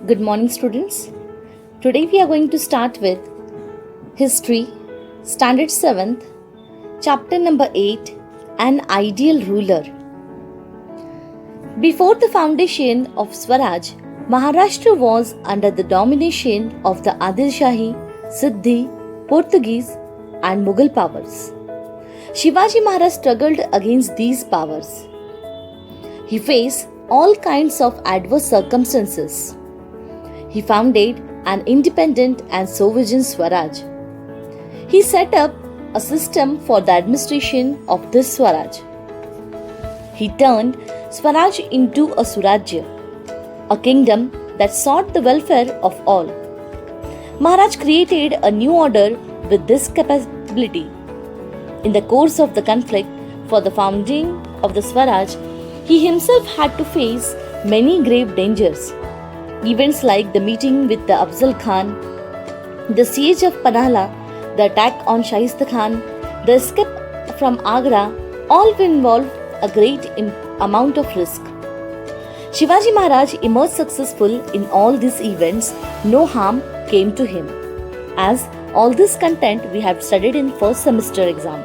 Good morning, students. Today we are going to start with History, Standard 7th, Chapter number 8, An Ideal Ruler. Before the foundation of Swaraj, Maharashtra was under the domination of the Adil Shahi, Siddhi, Portuguese, and Mughal powers. Shivaji Maharaj struggled against these powers. He faced all kinds of adverse circumstances. He founded an independent and sovereign Swaraj. He set up a system for the administration of this Swaraj. He turned Swaraj into a Surajya, a kingdom that sought the welfare of all. Maharaj created a new order with this capability. In the course of the conflict for the founding of the Swaraj, he himself had to face many grave dangers. Events like the meeting with the Afzal Khan, the siege of Panhala, the attack on Shaista Khan, the escape from Agra, all involved a great amount of risk. Shivaji Maharaj emerged successful in all these events. No harm came to him. As all this content we have studied in first semester exam.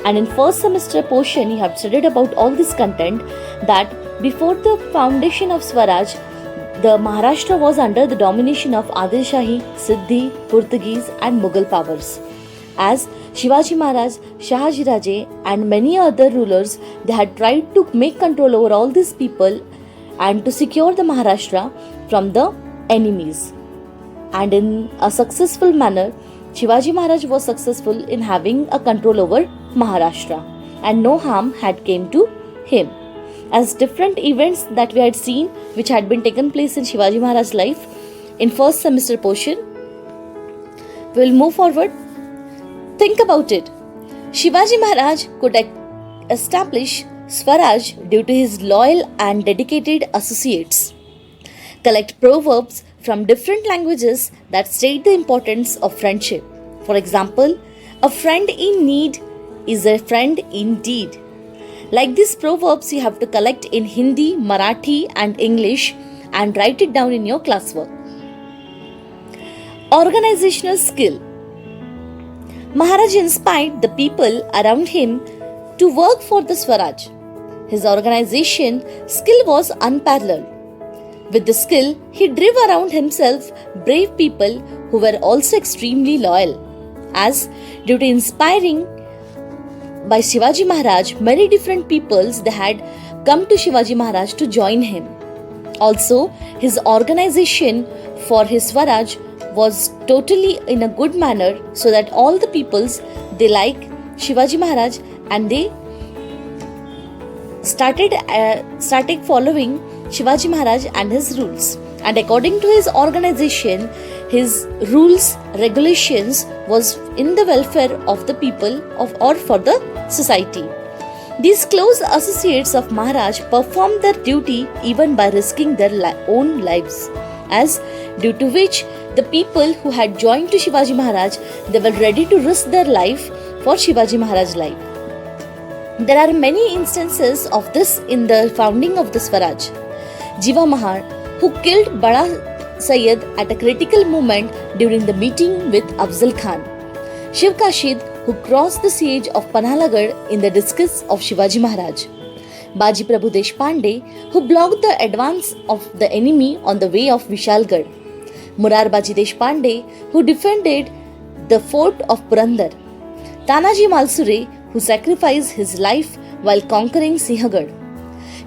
And in first semester portion, you have studied about all this content that before the foundation of Swaraj, the Maharashtra was under the domination of Adil Shahi, Siddhi, Portuguese and Mughal powers. As Shivaji Maharaj, Shahaji Raje and many other rulers, they had tried to make control over all these people and to secure the Maharashtra from the enemies. And in a successful manner, Shivaji Maharaj was successful in having a control over Maharashtra and no harm had came to him. As different events that we had seen which had been taken place in Shivaji Maharaj's life in first semester portion, we will move forward. Think about it. Shivaji Maharaj could establish Swaraj due to his loyal and dedicated associates. Collect proverbs from different languages that state the importance of friendship. For example, a friend in need is a friend indeed. Like these proverbs, you have to collect in Hindi, Marathi and English and write it down in your classwork. Organizational skill. Maharaj inspired the people around him to work for the Swaraj. His organization skill was unparalleled. With the skill, he drove around himself brave people who were also extremely loyal. As due to inspiring by Shivaji Maharaj, many different peoples they had come to Shivaji Maharaj to join him. Also, his organization for his Swaraj was totally in a good manner so that all the peoples they like Shivaji Maharaj and they started following Shivaji Maharaj and his rules. And according to his organization, his rules, regulations was in the welfare of the people or for the society. These close associates of Maharaj performed their duty even by risking their own lives. As due to which the people who had joined to Shivaji Maharaj, they were ready to risk their life for Shivaji Maharaj's life. There are many instances of this in the founding of the Swaraj. Jiva Mahar, who killed Bada Sayyid at a critical moment during the meeting with Afzal Khan. Shiv Kashid, who crossed the siege of Panhalgarh in the disguise of Shivaji Maharaj. Baji Prabhu Deshpande, who blocked the advance of the enemy on the way of Vishalgarh. Murarbaji Deshpande, who defended the fort of Purandar. Tanaji Malsure, who sacrificed his life while conquering Sinhgarh.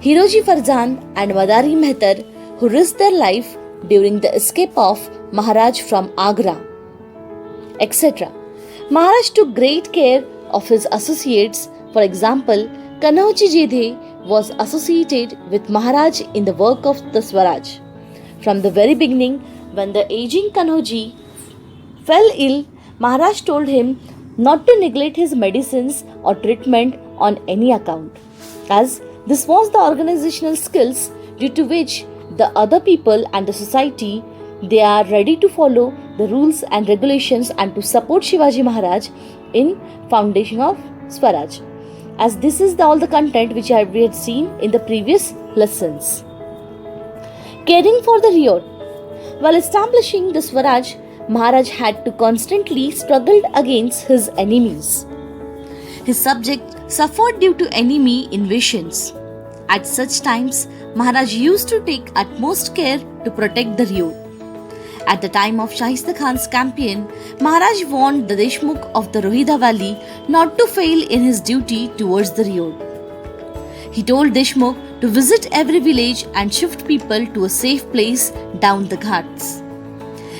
Hiroji Farzan and Madari Mehtar, who risked their life during the escape of Maharaj from Agra, etc. Maharaj took great care of his associates. For example, Kanhoji Jedhe was associated with Maharaj in the work of the Swaraj. From the very beginning, when the aging Kanhoji fell ill, Maharaj told him not to neglect his medicines or treatment on any account. As this was the organizational skills due to which the other people and the society they are ready to follow the rules and regulations and to support Shivaji Maharaj in foundation of Swaraj. As this is all the content we had seen in the previous lessons. Caring for the rear. While establishing the Swaraj, Maharaj had to constantly struggle against his enemies. His subjects suffered due to enemy invasions. At such times, Maharaj used to take utmost care to protect the Riyod. At the time of Shaista Khan's campaign, Maharaj warned the Deshmukh of the Rohida Valley not to fail in his duty towards the Riyod. He told Deshmukh to visit every village and shift people to a safe place down the ghats.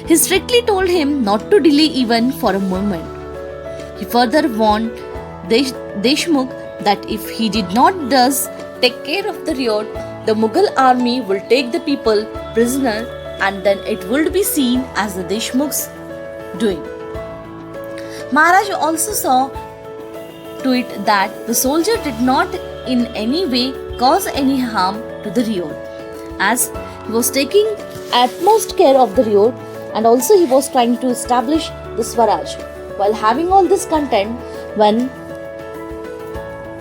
He strictly told him not to delay even for a moment. He further warned Deshmukh that if he did not thus take care of the Riyod, the Mughal army will take the people prisoner and then it would be seen as the Deshmukh's doing. Maharaj also saw to it that the soldier did not in any way cause any harm to the Riyod, as he was taking utmost care of the Riyod and also he was trying to establish the Swaraj. While having all this content, when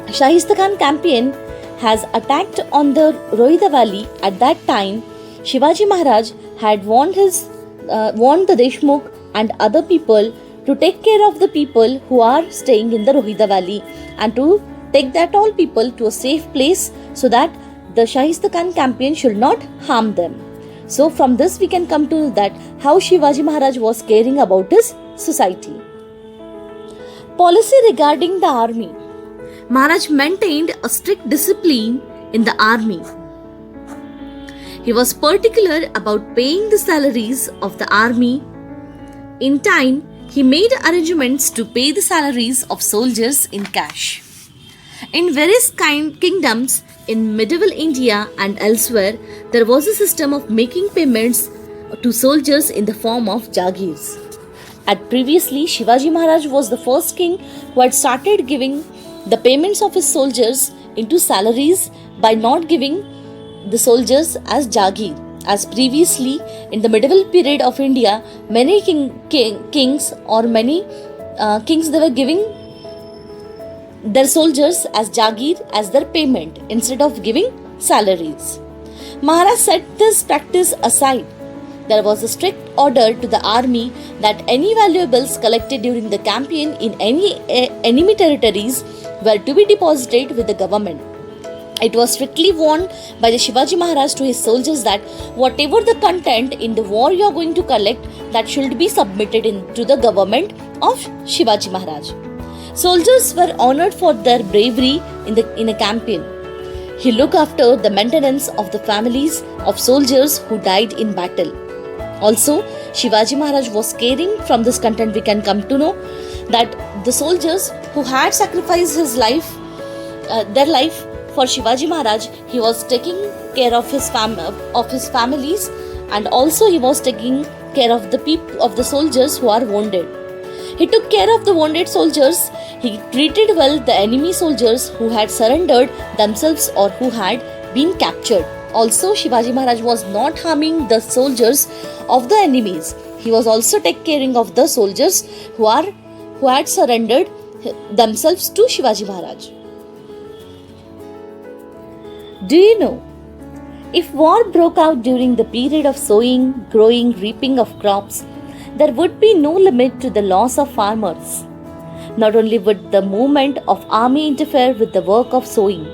Shaista Khan campaign has attacked on the Rohida Valley, at that time Shivaji Maharaj had warned the Deshmukh and other people to take care of the people who are staying in the Rohida Valley and to take that all people to a safe place so that the Shaista Khan campaign should not harm them. So from this we can come to that how Shivaji Maharaj was caring about his society. Policy regarding the army. Maharaj maintained a strict discipline in the army. He was particular about paying the salaries of the army. In time, he made arrangements to pay the salaries of soldiers in cash. In various kingdoms in medieval India and elsewhere, there was a system of making payments to soldiers in the form of jagirs. Previously, Shivaji Maharaj was the first king who had started giving the payments of his soldiers into salaries by not giving the soldiers as jagir. As previously in the medieval period of India, many kings or many kings they were giving their soldiers as jagir as their payment instead of giving salaries. Maharaj set this practice aside. There was a strict order to the army that any valuables collected during the campaign in any enemy territories were to be deposited with the government. It was strictly warned by the Shivaji Maharaj to his soldiers that whatever the content in the war you are going to collect, that should be submitted to the government of Shivaji Maharaj. Soldiers were honored for their bravery in a campaign. He looked after the maintenance of the families of soldiers who died in battle. Also, Shivaji Maharaj was caring. From this content we can come to know that the soldiers who had sacrificed his life, their life for Shivaji Maharaj, he was taking care of his families, and also he was taking care of the soldiers who are wounded. He took care of the wounded soldiers. He treated well the enemy soldiers who had surrendered themselves or who had been captured. Also, Shivaji Maharaj was not harming the soldiers of the enemies. He was also taking care of the soldiers who had surrendered themselves to Shivaji Maharaj. Do you know, if war broke out during the period of sowing, growing, reaping of crops, there would be no limit to the loss of farmers. Not only would the movement of army interfere with the work of sowing,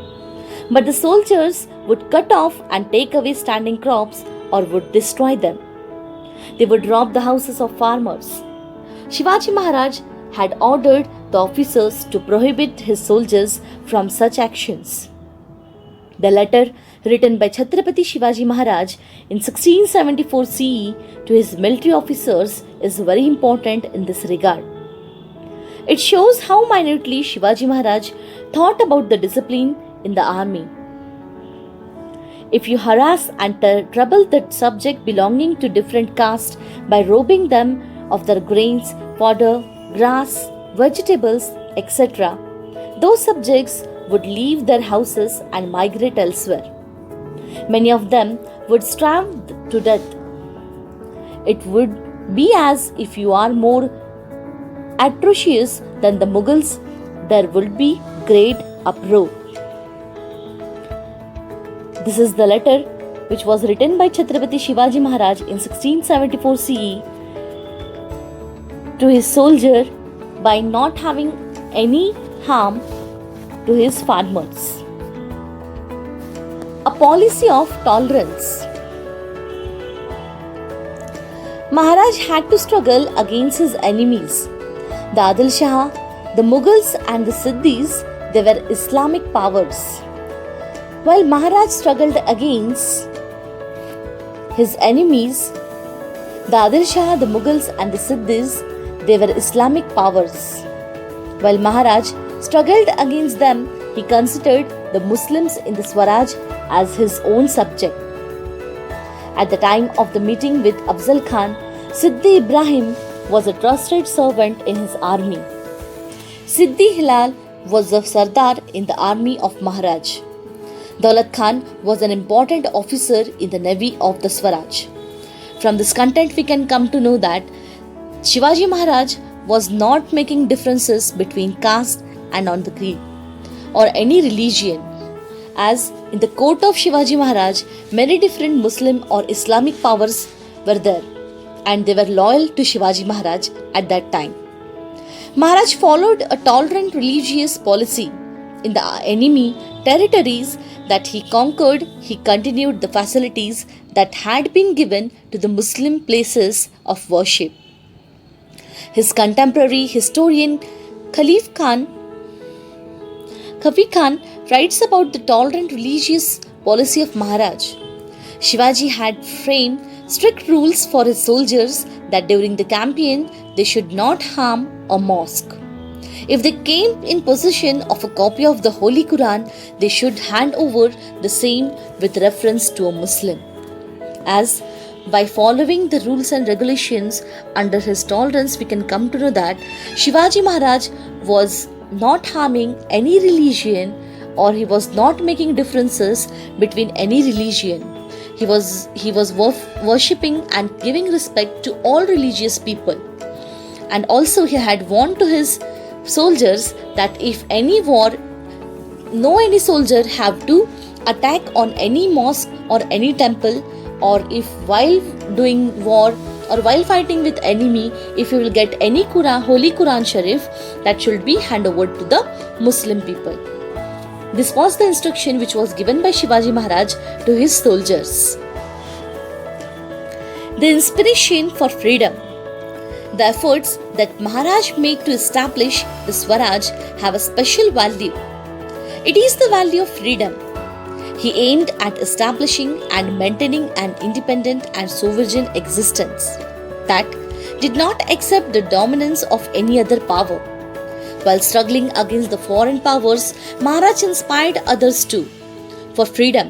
but the soldiers would cut off and take away standing crops or would destroy them. They would rob the houses of farmers. Shivaji Maharaj had ordered the officers to prohibit his soldiers from such actions. The letter written by Chhatrapati Shivaji Maharaj in 1674 CE to his military officers is very important in this regard. It shows how minutely Shivaji Maharaj thought about the discipline in the army. If you harass and trouble the subject belonging to different castes by robbing them of their grains, fodder, grass, vegetables, etc., those subjects would leave their houses and migrate elsewhere. Many of them would starve to death. It would be as if you are more atrocious than the Mughals. There would be great uproar. This is the letter which was written by Chhatrapati Shivaji Maharaj in 1674 CE to his soldier by not having any harm to his farmers. A policy of tolerance. Maharaj had to struggle against his enemies. The Adil Shah, the Mughals and the Siddhis, they were Islamic powers. While Maharaj struggled against his enemies, the Adil Shah, the Mughals and the Siddhis, they were Islamic powers. While Maharaj struggled against them, he considered the Muslims in the Swaraj as his own subject. At the time of the meeting with Afzal Khan, Siddhi Ibrahim was a trusted servant in his army. Siddhi Hilal was the Sardar in the army of Maharaj. Daulat Khan was an important officer in the navy of the Swaraj. From this content, we can come to know that Shivaji Maharaj was not making differences between caste and on the creed or any religion. As in the court of Shivaji Maharaj, many different Muslim or Islamic powers were there and they were loyal to Shivaji Maharaj at that time. Maharaj followed a tolerant religious policy. In the enemy territories that he conquered, he continued the facilities that had been given to the Muslim places of worship. His contemporary historian Khalif Khan writes about the tolerant religious policy of Maharaj. Shivaji had framed strict rules for his soldiers that during the campaign they should not harm a mosque. If they came in possession of a copy of the Holy Quran, they should hand over the same with reference to a Muslim. As by following the rules and regulations under his tolerance, we can come to know that Shivaji Maharaj was not harming any religion or he was not making differences between any religion. He was worshipping and giving respect to all religious people. And also he had warned to his soldiers that if any war, no any soldier have to attack on any mosque or any temple, or if while doing war or while fighting with enemy, if you will get any Quran, Holy Quran Sharif, that should be handed over to the Muslim people. This was the instruction which was given by Shivaji Maharaj to his soldiers. The inspiration for freedom. The efforts that Maharaj made to establish the Swaraj have a special value. It is the value of freedom. He aimed at establishing and maintaining an independent and sovereign existence that did not accept the dominance of any other power. While struggling against the foreign powers, Maharaj inspired others too for freedom.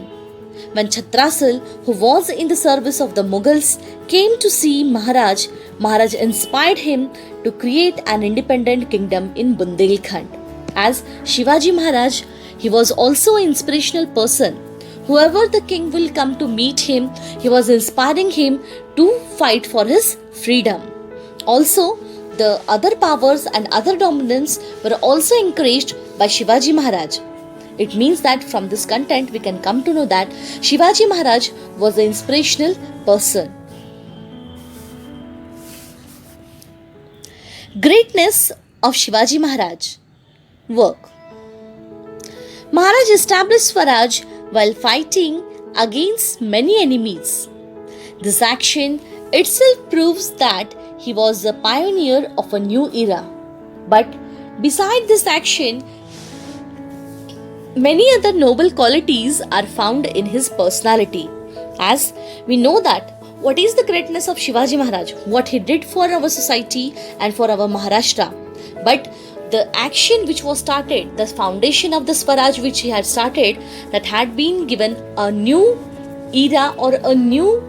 When Chhatrasil, who was in the service of the Mughals, came to see Maharaj, Maharaj inspired him to create an independent kingdom in Bundelkhand. As Shivaji Maharaj, he was also an inspirational person. Whoever the king will come to meet him, he was inspiring him to fight for his freedom. Also, the other powers and other dominants were also encouraged by Shivaji Maharaj. It means that from this content we can come to know that Shivaji Maharaj was an inspirational person. Greatness of Shivaji Maharaj. Work. Maharaj established Swaraj while fighting against many enemies. This action itself proves that he was a pioneer of a new era. But beside this action, many other noble qualities are found in his personality. As we know that what is the greatness of Shivaji Maharaj, what he did for our society and for our Maharashtra. But the action which was started, the foundation of the Swaraj which he had started, that had been given a new era or a new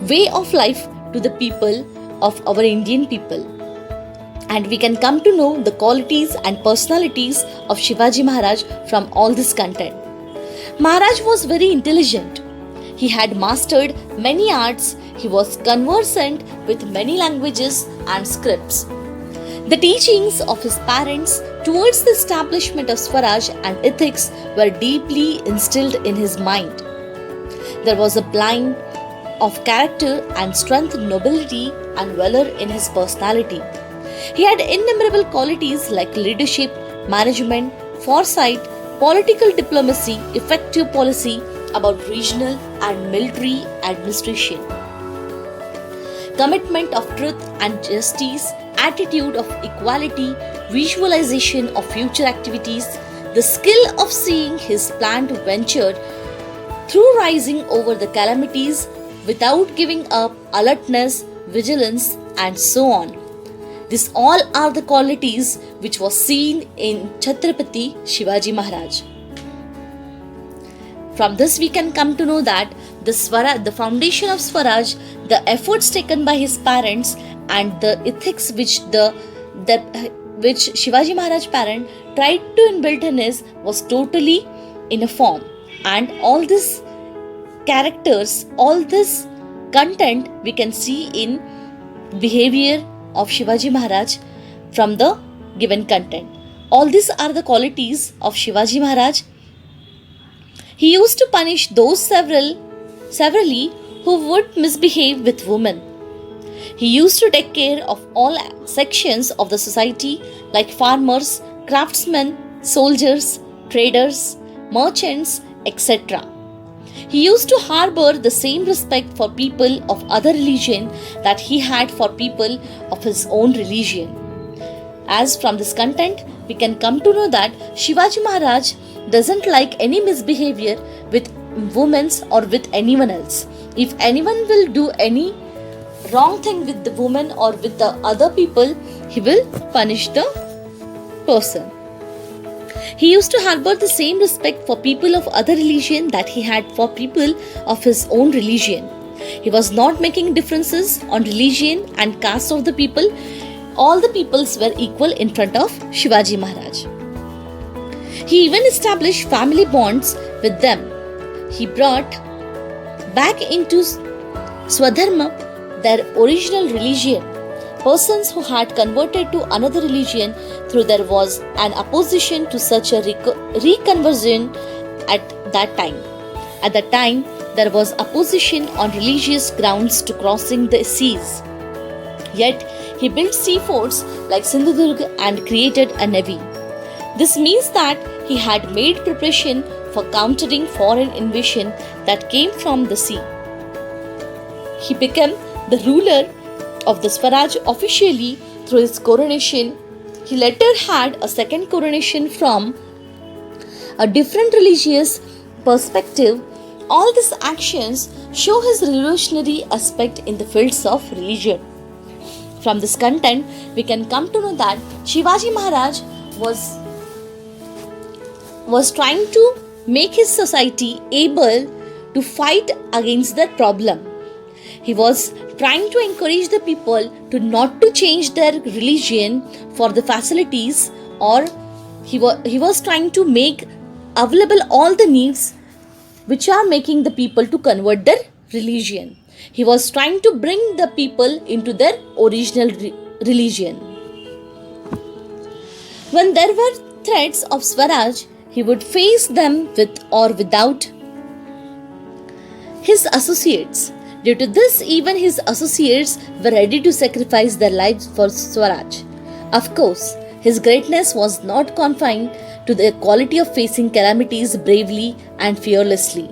way of life to the people of our Indian people. And we can come to know the qualities and personalities of Shivaji Maharaj from all this content. Maharaj was very intelligent. He had mastered many arts. He was conversant with many languages and scripts. The teachings of his parents towards the establishment of Swaraj and ethics were deeply instilled in his mind. There was a blind of character and strength, nobility and valor in his personality. He had innumerable qualities like leadership, management, foresight, political diplomacy, effective policy about regional and military administration, commitment of truth and justice, attitude of equality, visualization of future activities, the skill of seeing his planned venture through rising over the calamities without giving up, alertness, vigilance, and so on. These all are the qualities which was seen in Chhatrapati Shivaji Maharaj. From this we can come to know that the foundation of Swaraj, the efforts taken by his parents and the ethics which Shivaji Maharaj parent tried to inbuilt in his was totally in a form, and all these characters, all this content we can see in behavior of Shivaji Maharaj from the given content. All these are the qualities of Shivaji Maharaj. He used to punish those severally who would misbehave with women. He used to take care of all sections of the society like farmers, craftsmen, soldiers, traders, merchants, etc. He used to harbor the same respect for people of other religion that he had for people of his own religion. As from this content, we can come to know that Shivaji Maharaj doesn't like any misbehavior with women or with anyone else. If anyone will do any wrong thing with the woman or with the other people, he will punish the person. He used to harbor the same respect for people of other religion that he had for people of his own religion. He was not making differences on religion and caste of the people. All the peoples were equal in front of Shivaji Maharaj. He even established family bonds with them. He brought back into Swadharma, their original religion. Persons who had converted to another religion through there was an opposition to such a reconversion at that time. At that time, there was opposition on religious grounds to crossing the seas. Yet, he built sea forts like Sindhudurg and created a navy. This means that he had made preparation for countering foreign invasion that came from the sea. He became the ruler of the Swaraj officially through his coronation. He later had a second coronation from a different religious perspective. All these actions show his revolutionary aspect in the fields of religion. From this content, we can come to know that Shivaji Maharaj was trying to make his society able to fight against that problem. He was trying to encourage the people to not to change their religion for the facilities, or he was trying to make available all the needs which are making the people to convert their religion. He was trying to bring the people into their original religion. When there were threats of Swaraj, he would face them with or without his associates. Due to this, even his associates were ready to sacrifice their lives for Swaraj. Of course, his greatness was not confined to the quality of facing calamities bravely and fearlessly.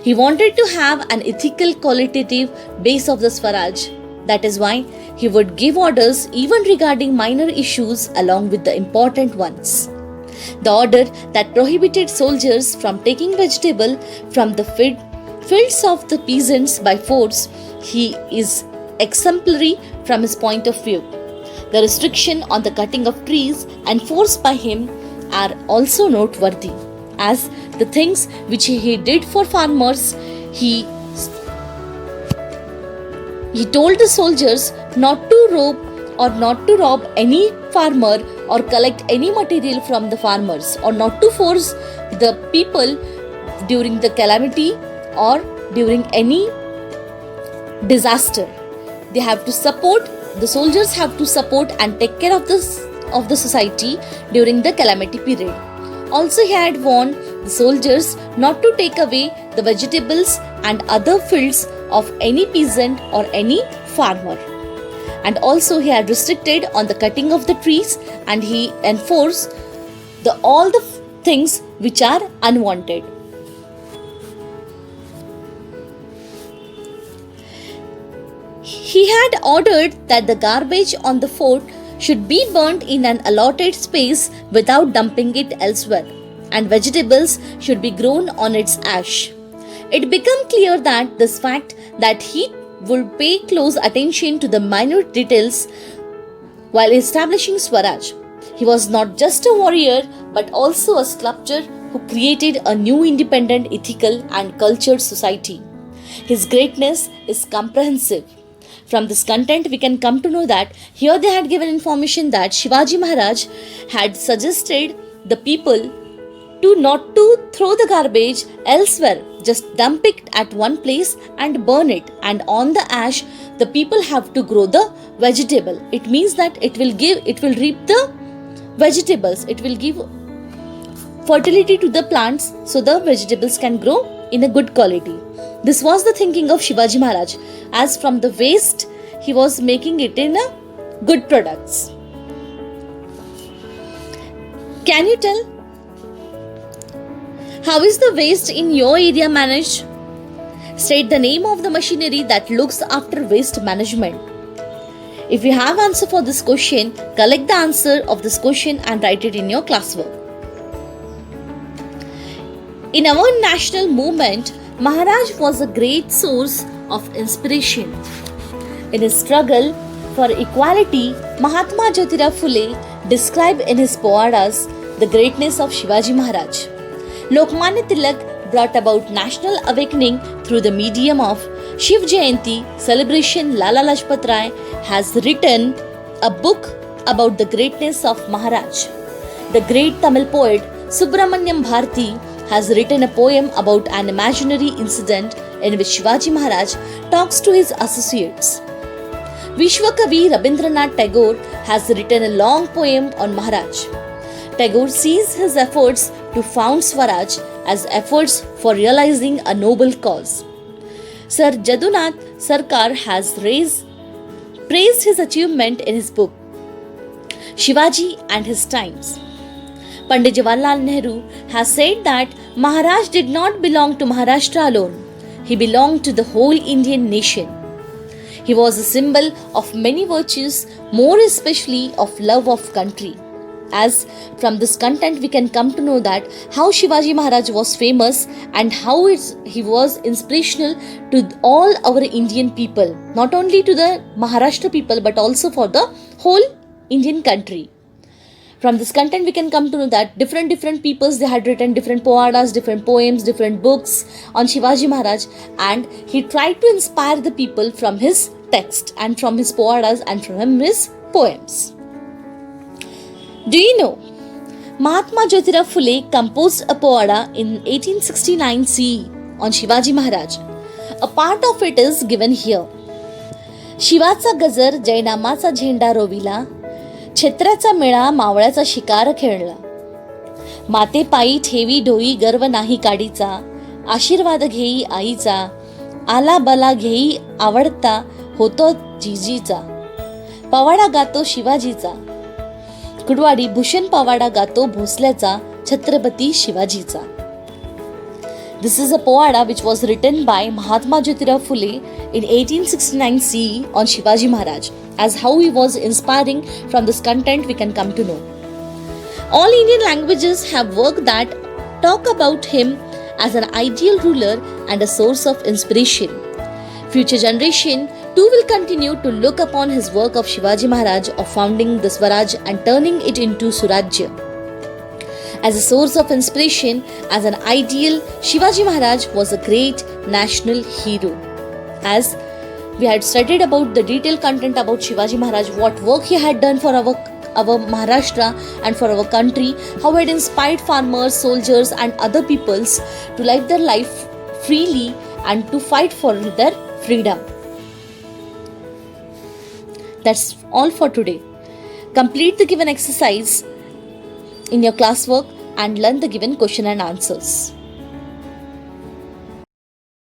He wanted to have an ethical qualitative base of the Swaraj. That is why he would give orders even regarding minor issues along with the important ones. The order that prohibited soldiers from taking vegetable from the fields of the peasants by force, he is exemplary from his point of view. The restriction on the cutting of trees enforced by him are also noteworthy, as the things which he did for farmers, he told the soldiers not to rob any farmer or collect any material from the farmers, or not to force the people during the calamity or during any disaster. They have to support, the soldiers have to support and take care of the society during the calamity period. Also, he had warned the soldiers not to take away the vegetables and other fields of any peasant or any farmer. And also he had restricted on the cutting of the trees, and he enforced all the things which are unwanted. He had ordered that the garbage on the fort should be burnt in an allotted space without dumping it elsewhere, and vegetables should be grown on its ash. It became clear that this fact that he would pay close attention to the minute details while establishing Swaraj. He was not just a warrior but also a sculptor who created a new independent, ethical and cultured society. His greatness is comprehensive. From this content, we can come to know that here they had given information that Shivaji Maharaj had suggested the people to not to throw the garbage elsewhere, just dump it at one place and burn it, and on the ash the people have to grow the vegetable. It means that it will reap the vegetables, it will give fertility to the plants so the vegetables can grow in a good quality. This was the thinking of Shivaji Maharaj, as from the waste he was making it in a good products. Can you tell how is the waste in your area managed? State the name of the machinery that looks after waste management. If you have answer for this question, collect the answer of this question and write it in your classwork. In our national movement, Maharaj was a great source of inspiration. In his struggle for equality, Mahatma Jyotirao Phule described in his Povadas the greatness of Shivaji Maharaj. Lokmanya Tilak brought about national awakening through the medium of Shiv Jayanti celebration. Lala Lajpat Rai has written a book about the greatness of Maharaj. The great Tamil poet Subramanyam Bharati has written a poem about an imaginary incident in which Shivaji Maharaj talks to his associates. Vishwakavi Rabindranath Tagore has written a long poem on Maharaj. Tagore sees his efforts to found Swaraj as efforts for realizing a noble cause. Sir Jadunath Sarkar has praised his achievement in his book Shivaji and His Times. Pandit Jawaharlal Nehru has said that Maharaj did not belong to Maharashtra alone. He belonged to the whole Indian nation. He was a symbol of many virtues, more especially of love of country. As from this content we can come to know that how Shivaji Maharaj was famous and how he was inspirational to all our Indian people, not only to the Maharashtra people but also for the whole Indian country. From this content we can come to know that different peoples, they had written different povadas, different poems, different books on Shivaji Maharaj, and he tried to inspire the people from his text and from his povadas and from his poems. Do you know, Mahatma Jyotirao Phule composed a povada in 1869 CE on Shivaji Maharaj. A part of it is given here. शिवाचा गजर जयनामाचा झेंडा रोविला, छत्राचा मेळा मावळ्याचा शिकार खेळला, माते पायी ठेवी ढोई गर्व नाही काडीचा, आशीर्वाद घेई आईचा, आला बला घेई आवडता होतो जिजीचा, पवाडा गातो शिवाजीचा, कुडवाडी भूषण पवाडा गातो भोसल्याचा, Chhatrapati शिवाजीचा. This is a povada which was written by Mahatma Jyotirao Phule in 1869 CE on Shivaji Maharaj. As how he was inspiring, from this content we can come to know. All Indian languages have work that talk about him as an ideal ruler and a source of inspiration. Future generation too will continue to look upon his work of Shivaji Maharaj of founding the Swaraj and turning it into Surajya. As a source of inspiration, as an ideal, Shivaji Maharaj was a great national hero. As we had studied about the detailed content about Shivaji Maharaj, what work he had done for our Maharashtra and for our country, how he had inspired farmers, soldiers and other peoples to live their life freely and to fight for their freedom. That's all for today. Complete the given exercise in your classwork and learn the given question and answers.